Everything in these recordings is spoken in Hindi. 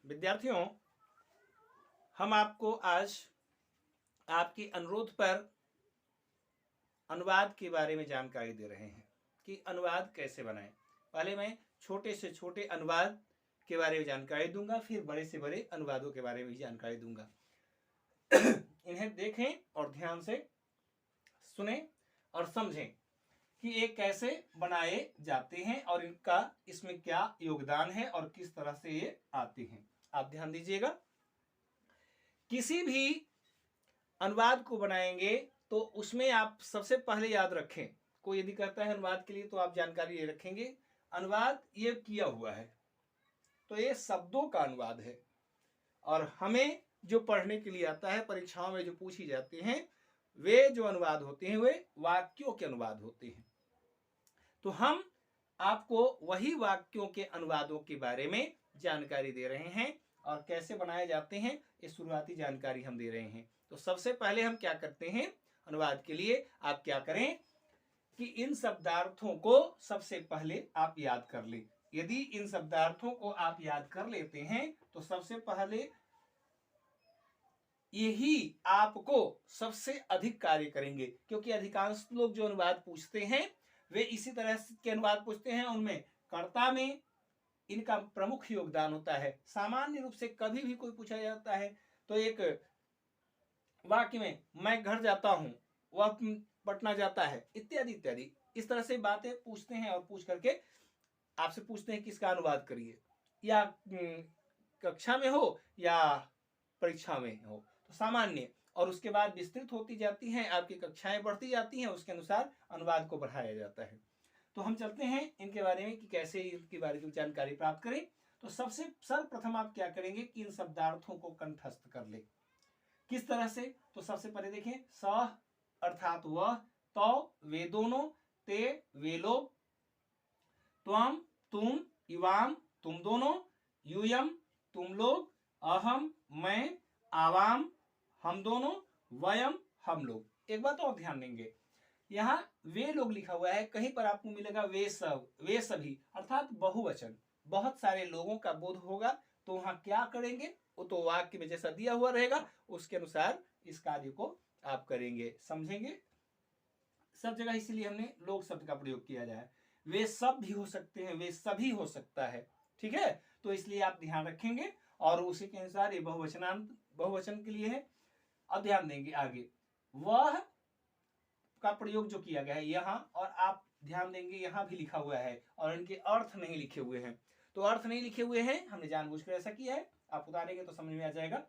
विद्यार्थियों, हम आपको आज आपके अनुरोध पर अनुवाद के बारे में जानकारी दे रहे हैं कि अनुवाद कैसे बनाएं। पहले मैं छोटे से छोटे अनुवाद के बारे में जानकारी दूंगा, फिर बड़े से बड़े अनुवादों के बारे में भी जानकारी दूंगा। इन्हें देखें और ध्यान से सुने और समझें कि ये कैसे बनाए जाते हैं और इनका इसमें क्या योगदान है और किस तरह से ये आते हैं। आप ध्यान दीजिएगा। किसी भी अनुवाद को बनाएंगे तो उसमें आप सबसे पहले याद रखें, कोई यदि कहता है अनुवाद के लिए तो आप जानकारी ये रखेंगे, अनुवाद ये किया हुआ है तो ये शब्दों का अनुवाद है। और हमें जो पढ़ने के लिए आता है, परीक्षाओं में जो पूछी जाते हैं, वे जो अनुवाद होते हैं वे वाक्यों के अनुवाद होते हैं। तो हम आपको वही वाक्यों के अनुवादों के बारे में जानकारी दे रहे हैं और कैसे बनाए जाते हैं ये शुरुआती जानकारी हम दे रहे हैं। तो सबसे पहले हम क्या करते हैं, अनुवाद के लिए आप क्या करें कि इन शब्दार्थों को सबसे पहले आप याद कर लें। यदि इन शब्दार्थों को आप याद कर लेते हैं तो सबसे पहले यही आपको सबसे अधिक कार्य करेंगे, क्योंकि अधिकांश लोग जो अनुवाद पूछते हैं वे इसी तरह के अनुवाद पूछते हैं। उनमें कर्ता में इनका प्रमुख योगदान होता है। सामान्य रूप से कभी भी कोई पूछा जाता है तो एक वाक्य में मैं घर जाता हूं, वह पटना जाता है, इत्यादि इत्यादि, इस तरह से बातें पूछते हैं और पूछ करके आपसे पूछते हैं कि इसका अनुवाद करिए, या कक्षा में हो या परीक्षा में हो। तो सामान्य और उसके बाद विस्तृत होती जाती हैं, आपकी कक्षाएं बढ़ती जाती हैं, उसके अनुसार अनुवाद को बढ़ाया जाता है। तो हम चलते हैं इनके बारे में कि कैसे इनके बारे में जानकारी प्राप्त करें। तो सबसे सर्वप्रथम आप क्या करेंगे कि इन शब्दार्थों को कंठस्थ कर ले। किस तरह से? तो सबसे पहले देखें, स अर्थात वह, तो वे दोनों, ते वे लोग, त्वम तुम, इवाम तुम दोनों, यूयम तुम लोग, अहम मैं, आवाम हम दोनों, वयम हम लोग। एक बात और ध्यान देंगे, यहाँ वे लोग लिखा हुआ है, कहीं पर आपको मिलेगा वे सब, वे सभी, अर्थात बहुवचन, बहुत सारे लोगों का बोध होगा। तो वहां क्या करेंगे, वो तो वाक्य में जैसा दिया हुआ रहेगा उसके अनुसार इस कार्य को आप करेंगे, समझेंगे। सब जगह इसीलिए हमने लोग शब्द का प्रयोग किया जाए। वे सब भी हो सकते हैं, वे सभी हो सकता है, ठीक है। तो इसलिए आप ध्यान रखेंगे और उसी के अनुसार ये बहुवचन के लिए है। अब ध्यान देंगे आगे, वह का प्रयोग जो किया गया है यहाँ, और आप ध्यान देंगे यहाँ भी लिखा हुआ है और इनके अर्थ नहीं लिखे हुए हैं। तो अर्थ नहीं लिखे हुए हैं, हमने जानबूझकर ऐसा किया है, आप उतारेंगे तो समझ में आ जाएगा।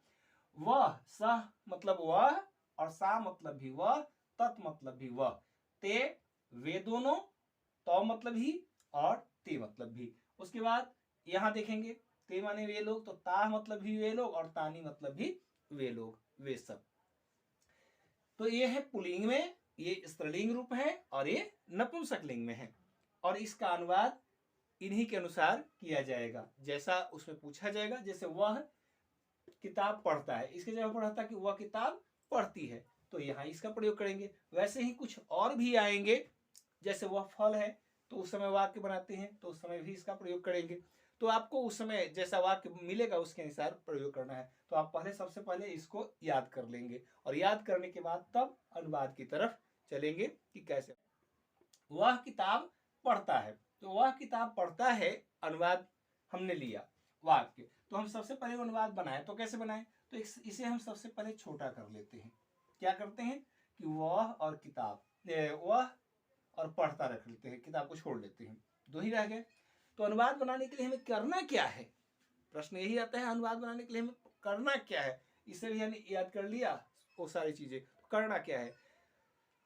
वह, सह मतलब वह, और सा मतलब भी वह, तत् मतलब भी वह, ते वे दोनों, तो मतलब ही और ते मतलब भी। उसके बाद यहां देखेंगे, ते माने वे लोग, तो ता मतलब भी वे लोग और तानी मतलब भी वे लोग, वे सब। तो ये है पुल्लिंग में, ये स्त्रीलिंग रूप है और ये नपुंसक लिंग में है। और इसका अनुवाद इन्हीं के अनुसार किया जाएगा, जैसा उसमें पूछा जाएगा। जैसे वह किताब पढ़ता है, इसके जगह पर रहता कि वह किताब पढ़ती है, तो यहाँ इसका प्रयोग करेंगे। वैसे ही कुछ और भी आएंगे, जैसे वह फल है तो उस समय वाक्य बनाते हैं तो उस समय भी इसका प्रयोग करेंगे। तो आपको उस समय जैसा वाक्य मिलेगा उसके अनुसार प्रयोग करना है। तो आप पहले सबसे पहले इसको याद कर लेंगे और याद करने के बाद तब अनुवाद की तरफ चलेंगे कि कैसे। वह किताब पढ़ता है, तो वह किताब पढ़ता है अनुवाद हमने लिया वाक्य। तो हम सबसे पहले अनुवाद बनाए तो कैसे बनाए, तो इसे हम सबसे पहले छोटा कर लेते हैं। क्या करते हैं कि वह और किताब, वह और पढ़ता रख लेते हैं, किताब को छोड़ लेते हैं, दो ही रह गए। तो अनुवाद बनाने के लिए हमें करना क्या है, प्रश्न यही आता है, अनुवाद बनाने के लिए हमें करना क्या है। इसे भी हमने याद कर लिया वो सारी चीजें, करना क्या है।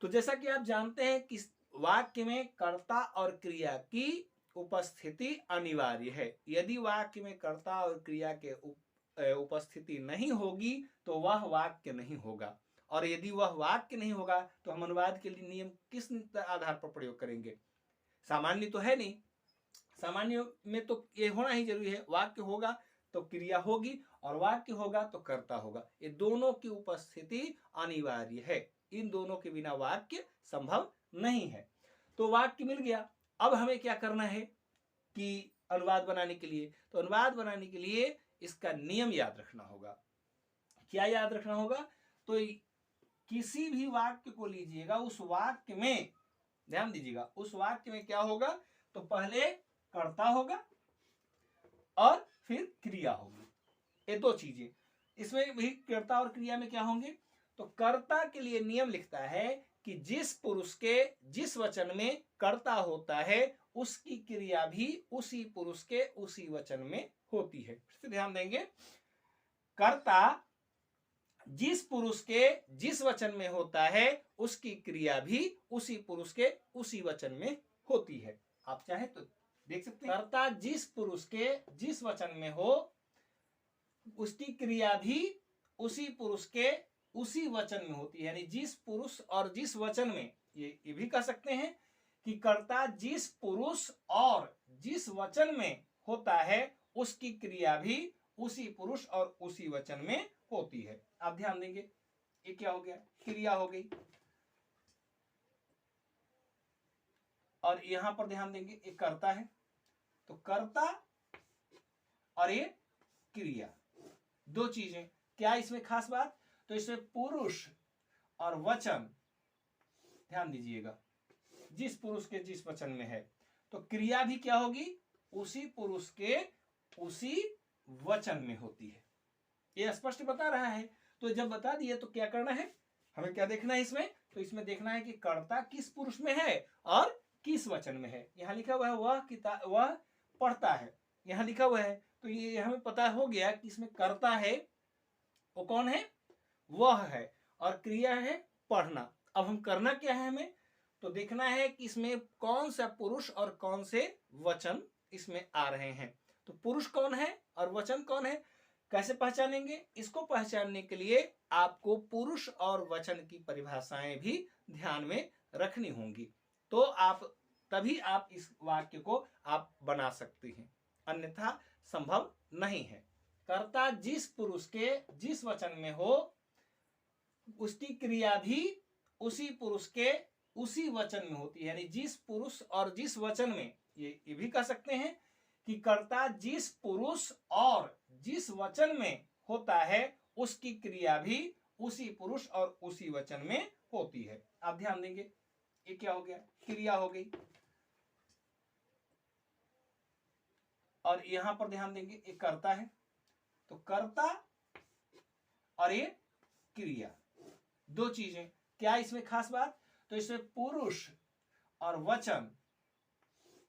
तो जैसा कि आप जानते हैं कि वाक्य में कर्ता और क्रिया की उपस्थिति अनिवार्य है। यदि वाक्य में कर्ता और क्रिया के उपस्थिति नहीं होगी तो वह वाक्य नहीं होगा, और यदि वह वाक्य नहीं होगा तो हम अनुवाद के लिए नियम किस आधार पर प्रयोग करेंगे। सामान्य तो है नहीं, सामान्य में तो ये होना ही जरूरी है, वाक्य होगा तो क्रिया होगी और वाक्य होगा तो कर्ता होगा। ये दोनों की उपस्थिति अनिवार्य है, इन दोनों के बिना वाक्य संभव नहीं है। तो वाक्य मिल गया। अब हमें क्या करना है कि अनुवाद बनाने के लिए, तो अनुवाद बनाने के लिए इसका नियम याद रखना होगा। क्या याद रखना होगा? तो किसी भी वाक्य को लीजिएगा, उस वाक्य में ध्यान दीजिएगा, उस वाक्य में क्या होगा? तो पहले कर्ता होगा और फिर क्रिया होगी। ये दो चीजें। इसमें भी कर्ता और क्रिया में क्या होंगे? तो कर्ता के लिए नियम लिखता है कि जिस पुरुष के जिस वचन में कर्ता होता है उसकी क्रिया भी उसी पुरुष के उसी वचन में होती है। फिर ध्यान देंगे, कर्ता जिस पुरुष के जिस वचन में होता है उसकी क्रिया भी उसी पुरुष के उसी वचन में होती है। आप चाहे तो देख सकते हैं, कर्ता जिस पुरुष के जिस वचन में हो उसकी क्रिया भी उसी पुरुष के उसी वचन में होती है। यानी जिस पुरुष और जिस वचन में, ये भी कह सकते हैं कि कर्ता जिस पुरुष और जिस वचन में होता है उसकी क्रिया भी उसी पुरुष और उसी वचन में होती है। आप ध्यान देंगे, ये क्या हो गया? क्रिया हो गई। और यहां पर ध्यान देंगे, एक कर्ता है, तो कर्ता और ये क्रिया, दो चीजें। क्या इसमें खास बात? तो इसमें पुरुष और वचन, ध्यान दीजिएगा, जिस पुरुष के जिस वचन में है तो क्रिया भी क्या होगी? उसी पुरुष के उसी वचन में होती है। ये स्पष्ट बता रहा है। तो जब बता दिए तो क्या करना है? हमें क्या देखना है इसमें? तो इसमें देखना है कि कर्ता किस पुरुष में है और किस वचन में है। यहां लिखा हुआ है वह पढ़ता है, यहां लिखा हुआ है, तो ये हमें पता हो गया कि इसमें कर्ता है, वो कौन है? वह है, और क्रिया है पढ़ना। अब हम करना क्या है? हमें तो देखना है कि इसमें कौन सा पुरुष और कौन से वचन इसमें आ रहे हैं। तो पुरुष कौन है और वचन कौन है, कैसे पहचानेंगे? इसको पहचानने के लिए आपको पुरुष और वचन की परिभाषाएं भी ध्यान में रखनी होंगी, तो तभी आप इस वाक्य को आप बना सकते हैं, अन्यथा संभव नहीं है। कर्ता जिस पुरुष के जिस वचन में हो उसकी क्रिया भी उसी पुरुष के उसी वचन में होती है। यानी जिस पुरुष और जिस वचन में, ये भी कह सकते हैं कि कर्ता जिस पुरुष और जिस वचन में होता है उसकी क्रिया भी उसी पुरुष और उसी वचन में होती है। आप ध्यान देंगे, ये क्या हो गया? क्रिया हो गई। और यहां पर ध्यान देंगे, एक कर्ता है, तो कर्ता और ये क्रिया, दो चीजें। क्या इसमें खास बात? तो इसमें पुरुष और वचन,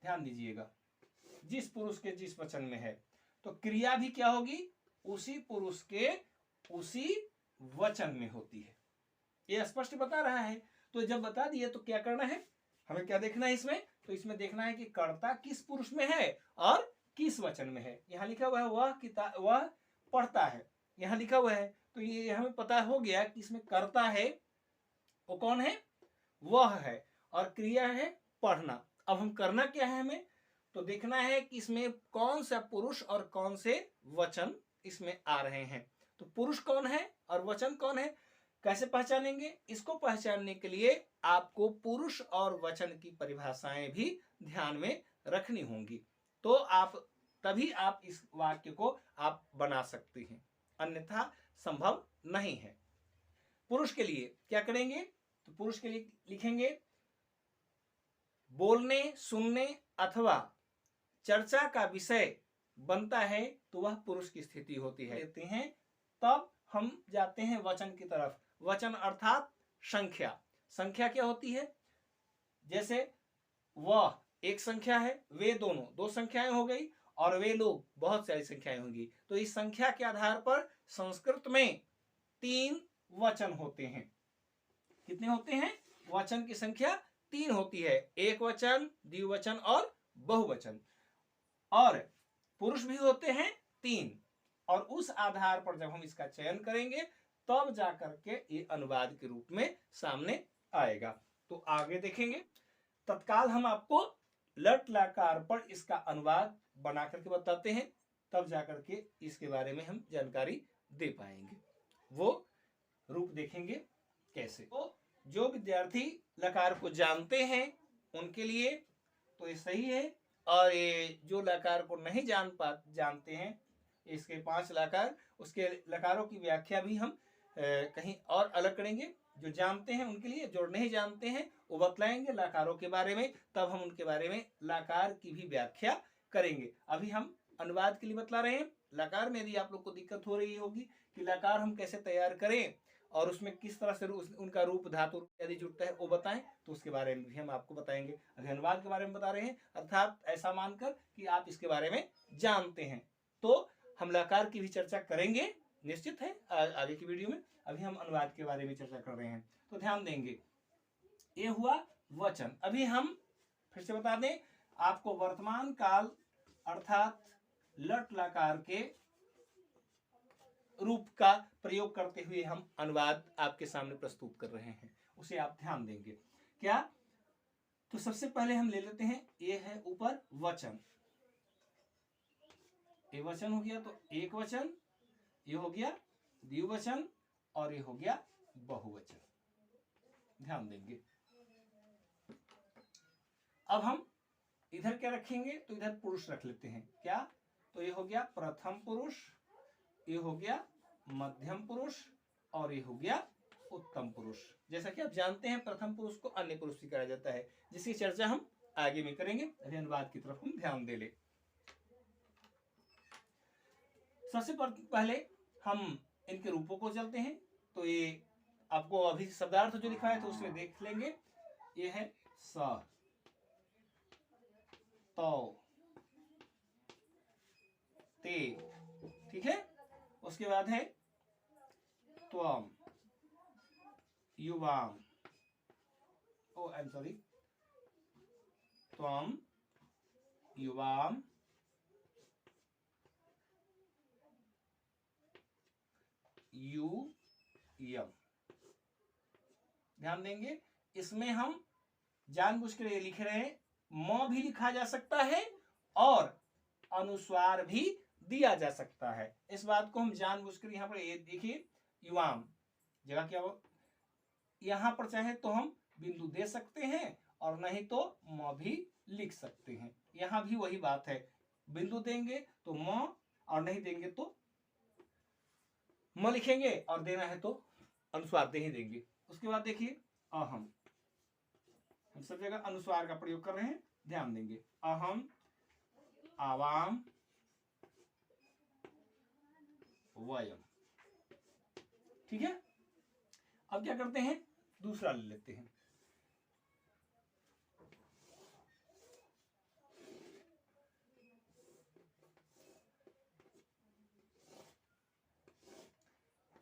ध्यान दीजिएगा, जिस पुरुष के जिस वचन में है तो क्रिया भी क्या होगी? उसी पुरुष के उसी वचन में होती है। यह स्पष्ट बता रहा है। तो जब बता दिए तो क्या करना है? हमें क्या देखना है इसमें? तो इसमें देखना है कि कर्ता किस पुरुष में है और किस वचन में है। यहां लिखा हुआ है वह पढ़ता है, यहां लिखा हुआ है, तो ये हमें पता हो गया कि इसमें कर्ता है, वो कौन है? वह है, और क्रिया है पढ़ना। अब हम करना क्या है? हमें तो देखना है कि इसमें कौन सा पुरुष और कौन से वचन इसमें आ रहे हैं। तो पुरुष कौन है और वचन कौन है, कैसे पहचानेंगे? इसको पहचानने के लिए आपको पुरुष और वचन की परिभाषाएं भी ध्यान में रखनी होंगी, तो तभी आप इस वाक्य को आप बना सकते हैं, अन्यथा संभव नहीं है। पुरुष के लिए क्या करेंगे? तो पुरुष के लिए लिखेंगे, बोलने, सुनने अथवा चर्चा का विषय बनता है तो वह पुरुष की स्थिति होती है। लेते हैं, तब हम जाते हैं वचन की तरफ। वचन अर्थात संख्या। संख्या क्या होती है? जैसे वह एक संख्या है, वे दोनों दो संख्याएं हो गई, और वे लोग बहुत सारी संख्याएं होंगी। तो इस संख्या के आधार पर संस्कृत में 3 वचन होते हैं। कितने होते हैं? वचन की संख्या 3 होती है, एक वचन, द्विवचन और बहुवचन। और पुरुष भी होते हैं 3, और उस आधार पर जब हम इसका चयन करेंगे तब जाकर के ये अनुवाद के रूप में सामने आएगा। तो आगे देखेंगे, तत्काल हम आपको लट लकार पर इसका अनुवाद बना करके बताते हैं, तब जाकर के इसके बारे में हम जानकारी दे पाएंगे। वो रूप देखेंगे कैसे। तो जो विद्यार्थी लकार को जानते हैं उनके लिए तो ये सही है, और ये जो लकार को नहीं जानते हैं इसके 5 लकार, उसके लकारों की व्याख्या भी हम कहीं और अलग करेंगे। जो जानते हैं उनके लिए, जो नहीं जानते हैं वो बतलाएंगे लकारों के बारे में, तब हम उनके बारे में लकार की भी व्याख्या करेंगे। अभी हम अनुवाद के लिए बतला रहे हैं। लकार में यदि आप लोग को दिक्कत हो रही होगी कि लकार हम कैसे तैयार करें और उसमें किस तरह से उनका रूप धातु यदि जुड़ता है वो बताएं, तो उसके बारे में भी हम आपको बताएंगे। अभी अनुवाद के बारे में बता रहे हैं, अर्थात ऐसा मानकर कि आप इसके बारे में जानते हैं। तो हम लकार की भी चर्चा करेंगे, निश्चित है, आगे की वीडियो में। अभी हम अनुवाद के बारे में चर्चा कर रहे हैं, तो ध्यान देंगे। ये हुआ वचन। अभी हम फिर से बता दें आपको, वर्तमान काल अर्थात लट लकार के रूप का प्रयोग करते हुए हम अनुवाद आपके सामने प्रस्तुत कर रहे हैं, उसे आप ध्यान देंगे। क्या? तो सबसे पहले हम ले लेते हैं, ये है ऊपर वचन, ये वचन हो गया, तो एक वचन, ये हो गया द्विवचन और ये हो गया बहुवचन। ध्यान देंगे। अब हम इधर क्या रखेंगे, तो इधर पुरुष रख लेते हैं। क्या? तो ये हो गया प्रथम पुरुष, ये हो गया मध्यम पुरुष और ये हो गया उत्तम पुरुष। जैसा कि आप जानते हैं प्रथम पुरुष को अन्य पुरुष भी कहा जाता है, जिसकी चर्चा हम आगे में करेंगे। अभी अनुवाद की तरफ हम ध्यान दे ले। सबसे पहले हम इनके रूपों को चलते हैं। तो ये आपको अभी शब्दार्थ जो लिखा है तो उसमें देख लेंगे। ये है स, तो, ते, ठीक है। उसके बाद है त्वम, युवाम, ओ आई एम सॉरी, त्वम, युवाम, यू, यम। ध्यान देंगे, इसमें हम जानबूझ कर ये लिख रहे हैं, म भी लिखा जा सकता है और अनुस्वार भी दिया जा सकता है। इस बात को हम जानबूझकर यहाँ पर ये देखिए, युवाम जगह क्या हो, यहां पर चाहे तो हम बिंदु दे सकते हैं और नहीं तो म भी लिख सकते हैं। यहां भी वही बात है, बिंदु देंगे तो म और नहीं देंगे तो म लिखेंगे और देना है तो अनुस्वार दे ही देंगे। उसके बाद देखिए अहम, हम सब जगह अनुस्वार का प्रयोग कर रहे हैं, ध्यान देंगे। अहम, आवाम, वयम, ठीक है। अब क्या करते हैं, दूसरा ले लेते हैं।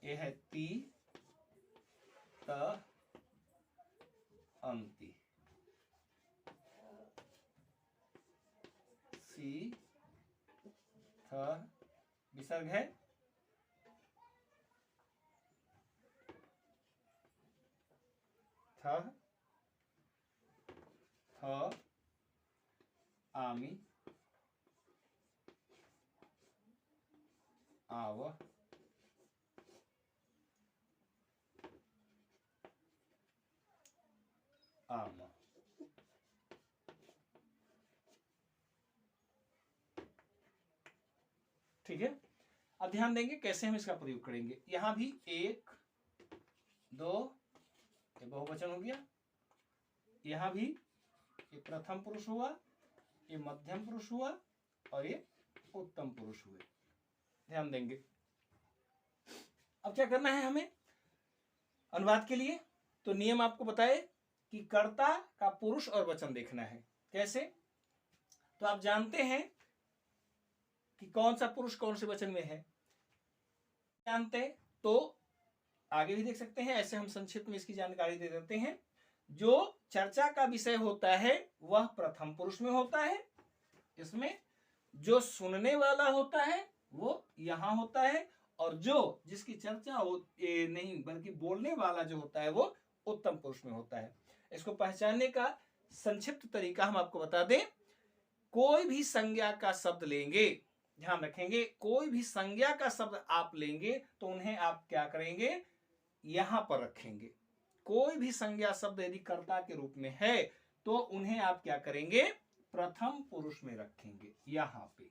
ये है ती, त, अंति, सी, थ, विसर्ग है, थ, थ, आमी, आव, आम। ठीक है। अब ध्यान देंगे कैसे हम इसका प्रयोग करेंगे। यहां भी एक, दो, ये बहुवचन हो गया। यहां भी ये प्रथम पुरुष हुआ, ये मध्यम पुरुष हुआ और ये उत्तम पुरुष हुए। ध्यान देंगे। अब क्या करना है हमें अनुवाद के लिए, तो नियम आपको बताए कि कर्ता का पुरुष और वचन देखना है। कैसे? तो आप जानते हैं कि कौन सा पुरुष कौन से वचन में है, जानते हैं तो आगे भी देख सकते हैं। ऐसे हम संक्षिप्त में इसकी जानकारी दे देते हैं। जो चर्चा का विषय होता है वह प्रथम पुरुष में होता है, इसमें जो सुनने वाला होता है वो यहां होता है, और जो जिसकी चर्चा हो नहीं बल्कि बोलने वाला जो होता है वो उत्तम पुरुष में होता है। इसको पहचानने का संक्षिप्त तरीका हम आपको बता दें। कोई भी संज्ञा का शब्द लेंगे, ध्यान रखेंगे, कोई भी संज्ञा का शब्द आप लेंगे तो उन्हें आप क्या करेंगे, यहां पर रखेंगे। कोई भी संज्ञा शब्द यदि कर्ता के रूप में है तो उन्हें आप क्या करेंगे, प्रथम पुरुष में रखेंगे, यहां पे।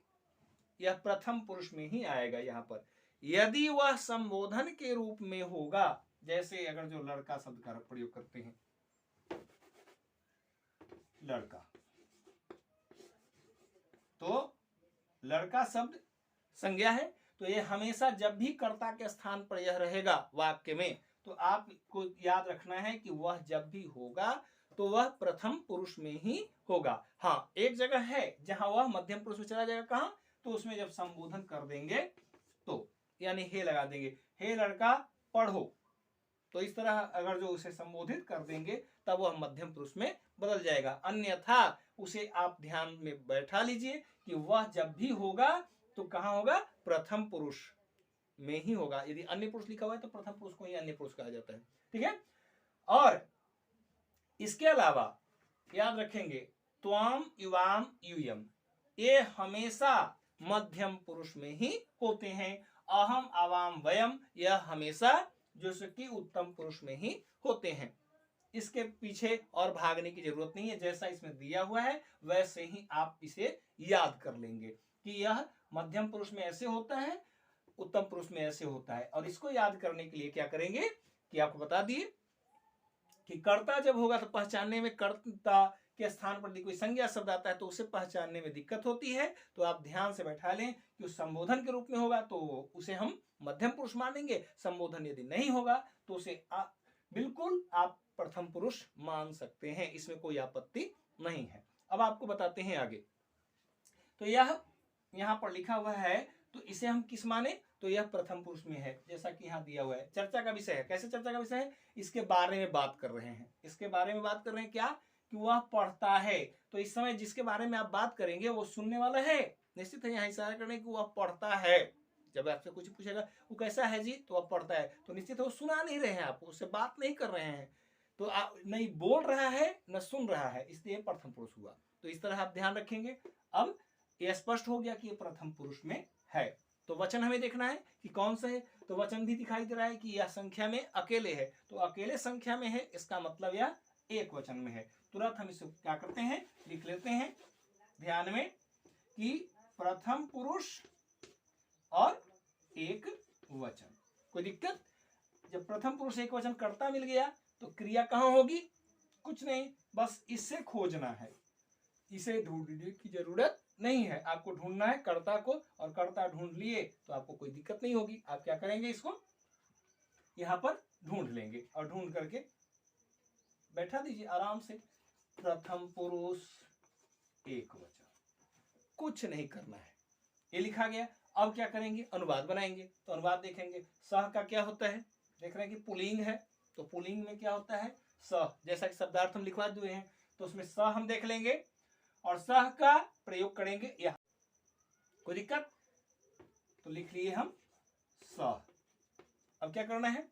यह प्रथम पुरुष में ही आएगा। यहाँ पर यदि वह संबोधन के रूप में होगा, जैसे अगर जो लड़का शब्द का प्रयोग करते हैं, लड़का, तो लड़का शब्द संज्ञा है, तो ये हमेशा जब भी कर्ता के स्थान पर यह रहेगा वाक्य में, तो आपको याद रखना है कि वह जब भी होगा तो वह प्रथम पुरुष में ही होगा। हाँ, एक जगह है जहां वह मध्यम पुरुष में चला जाएगा, कहां? तो उसमें जब संबोधन कर देंगे तो, यानी हे लगा देंगे, हे लड़का पढ़ो, तो इस तरह अगर जो उसे संबोधित कर देंगे तब वह मध्यम पुरुष में बदल जाएगा। अन्यथा उसे आप ध्यान में बैठा लीजिए कि वह जब भी होगा तो कहां होगा? प्रथम पुरुष में ही होगा। यदि अन्य पुरुष लिखा हुआ है तो प्रथम पुरुष को ही अन्य पुरुष कहा जाता है। ठीक है। और इसके अलावा याद रखेंगे त्वाम, युवाम, यूयम, ये हमेशा मध्यम पुरुष में ही होते हैं। अहम, आवाम, वयम, यह हमेशा जो कि उत्तम पुरुष में ही होते हैं। इसके पीछे और भागने की जरूरत नहीं है, जैसा इसमें दिया हुआ है वैसे ही आप इसे याद कर लेंगे कि यह मध्यम पुरुष में ऐसे होता है, उत्तम पुरुष में ऐसे होता है। और इसको याद करने के लिए क्या करेंगे कि आपको बता दिए कि कर्ता जब होगा तो पहचानने में, कर्ता के स्थान पर कोई संज्ञा शब्द आता है तो उसे पहचानने में दिक्कत होती है। तो आप ध्यान से बैठा लें कि उस संबोधन के रूप में होगा तो उसे हम मध्यम पुरुष मानेंगे, संबोधन यदि नहीं होगा तो उसे बिल्कुल आप प्रथम पुरुष मान सकते हैं, इसमें कोई आपत्ति नहीं है। अब आपको बताते हैं आगे। तो यह यहाँ पर लिखा हुआ है, तो इसे हम किस माने? तो यह प्रथम पुरुष में है, जैसा कि यहाँ दिया हुआ है। चर्चा का विषय है। कैसे चर्चा का विषय है? इसके बारे में बात कर रहे हैं। इसके बारे में बात कर रहे हैं क्या? कि वह पढ़ता है। तो इस समय जिसके बारे में आप बात करेंगे वो सुनने वाला है। निश्चित है यहाँ इशारा करने की वह पढ़ता है। जब आपसे कुछ पूछेगा वो कैसा है जी, तो वह पढ़ता है, तो निश्चित है वो सुना नहीं रहे हैं, आपको उससे बात नहीं कर रहे हैं, तो आप नहीं बोल रहा है न सुन रहा है, इसलिए प्रथम पुरुष हुआ। तो इस तरह आप ध्यान रखेंगे। अब यह स्पष्ट हो गया कि ये प्रथम पुरुष में है। तो वचन हमें देखना है कि कौन सा है। तो वचन भी दिखाई दे रहा है कि यह संख्या में अकेले है, तो अकेले संख्या में है, इसका मतलब यह एक वचन में है। तुरंत हम इसे क्या करते हैं, लिख लेते हैं ध्यान में कि प्रथम पुरुष और एक वचन। कोई दिक्कत? जब प्रथम पुरुष एक वचन कर्ता मिल गया तो क्रिया कहां होगी? कुछ नहीं, बस इससे खोजना है, इसे ढूंढने की जरूरत नहीं है। आपको ढूंढना है कर्ता को, और कर्ता ढूंढ लिए तो आपको कोई दिक्कत नहीं होगी। आप क्या करेंगे, इसको यहां पर ढूंढ लेंगे और ढूंढ करके बैठा दीजिए आराम से। प्रथम पुरुष एक वचन, कुछ नहीं करना है, ये लिखा गया। अब क्या करेंगे, अनुवाद बनाएंगे। तो अनुवाद देखेंगे, सह का क्या होता है, देख रहे हैं कि पुल्लिंग है, तो पुल्लिंग में क्या होता है, सह। जैसा कि शब्दार्थ हम लिखवा दिए हैं, तो उसमें सह हम देख लेंगे और सह का प्रयोग करेंगे यहां। कोई दिक्कत? तो लिख लिए हम सह। अब क्या करना है,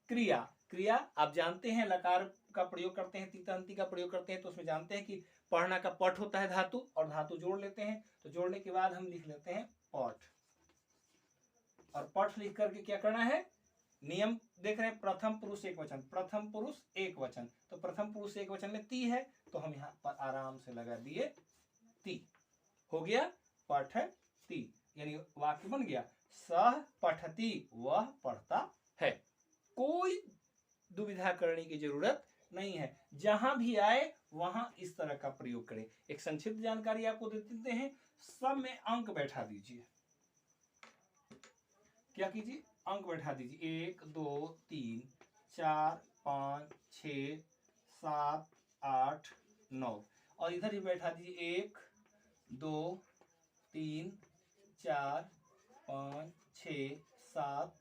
क्रिया। क्रिया आप जानते हैं, लकार का प्रयोग करते हैं, तीतांती का प्रयोग करते हैं, तो उसमें जानते हैं कि पढ़ना का पठ होता है धातु, और धातु जोड़ लेते हैं। तो जोड़ने के बाद हम लिख लेते हैं पठ, और पठ लिख करके क्या करना है, नियम देख रहे हैं, प्रथम पुरुष एक वचन, प्रथम पुरुष एक वचन। तो प्रथम पुरुष एक वचन में ती है, तो हम यहाँ पर आराम से लगा दिए ती। हो गया पठती, यानी वाक्य बन गया, सह पठती, वह पढ़ता है। कोई दुविधा करने की जरूरत नहीं है, जहां भी आए वहां इस तरह का प्रयोग करें। एक संक्षिप्त जानकारी आपको दे देते हैं, सब में अंक बैठा दीजिए। क्या कीजिए, अंक बैठा दीजिए, 1 2 3 4 5 6 7 8 9, और इधर ही बैठा दीजिए 1 2 3 4 5 6 7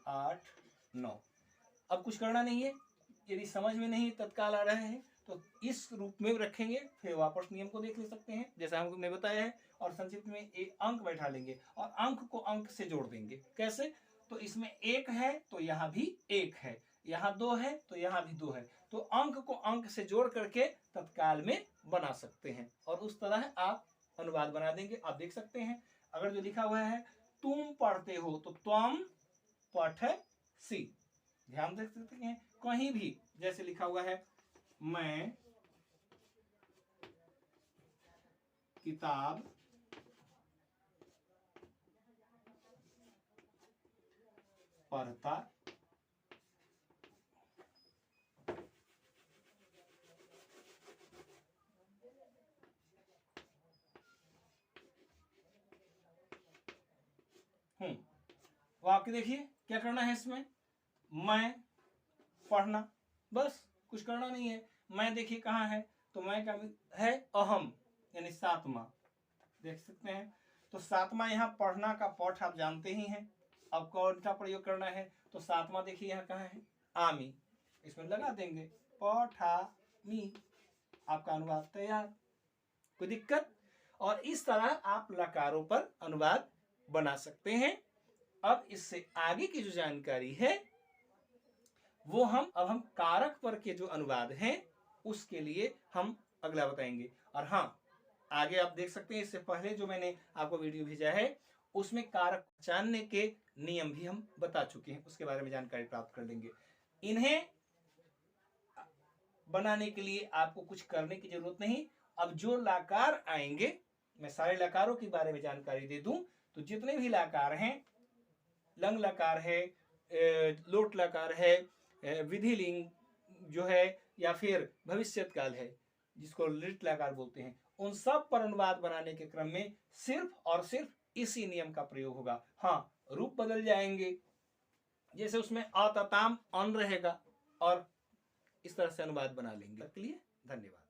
8 9। अब कुछ करना नहीं है, यदि समझ में नहीं तत्काल आ रहे हैं तो इस रूप में रखेंगे, फिर वापस नियम को देख ले सकते हैं जैसा हमने बताया है, और संक्षिप्त में एक अंक बैठा लेंगे और अंक को अंक से जोड़ देंगे। कैसे? तो इसमें 1 है तो यहाँ भी 1 है, यहाँ 2 है तो यहाँ भी 2 है, तो अंक को अंक से जोड़ करके तत्काल में बना सकते हैं, और उस तरह आप अनुवाद बना देंगे। आप देख सकते हैं, अगर जो लिखा हुआ है तुम पढ़ते हो तो त्वम पठसि, ध्यान देख सकते हैं। कहीं भी जैसे लिखा हुआ है मैं किताब पढ़ता, वाक्य देखिए क्या करना है इसमें, मैं पढ़ना, बस कुछ करना नहीं है। मैं देखिए कहाँ है, तो मैं का है अहम, यानी सातवां, देख सकते हैं। तो सातवां यहाँ पढ़ना का पठ आप जानते ही हैं। अब कौन सा प्रयोग करना है, तो सातवां देखिए यहाँ कहाँ है, आमी, इसमें लगा देंगे पठामी, आपका अनुवाद तैयार। कोई दिक्कत? और इस तरह आप लकारों पर अनुवाद बना सकते हैं। अब इससे आगे की जो जानकारी है वो हम कारक पर के जो अनुवाद हैं उसके लिए हम अगला बताएंगे। और हाँ, आगे आप देख सकते हैं, इससे पहले जो मैंने आपको वीडियो भेजा है उसमें कारक पहचानने के नियम भी हम बता चुके हैं, उसके बारे में जानकारी प्राप्त कर लेंगे। इन्हें बनाने के लिए आपको कुछ करने की जरूरत नहीं। अब जो लकार आएंगे, मैं सारे लकारों के बारे में जानकारी दे दूं, तो जितने भी लकार हैं, लंग लकार है, लोट लकार है, विधिलिंग जो है, या फिर भविष्यत काल है जिसको लिट लकार बोलते हैं, उन सब पर अनुवाद बनाने के क्रम में सिर्फ और सिर्फ इसी नियम का प्रयोग होगा। हाँ, रूप बदल जाएंगे, जैसे उसमें अतताम अन रहेगा, और इस तरह से अनुवाद बना लेंगे। के लिए धन्यवाद।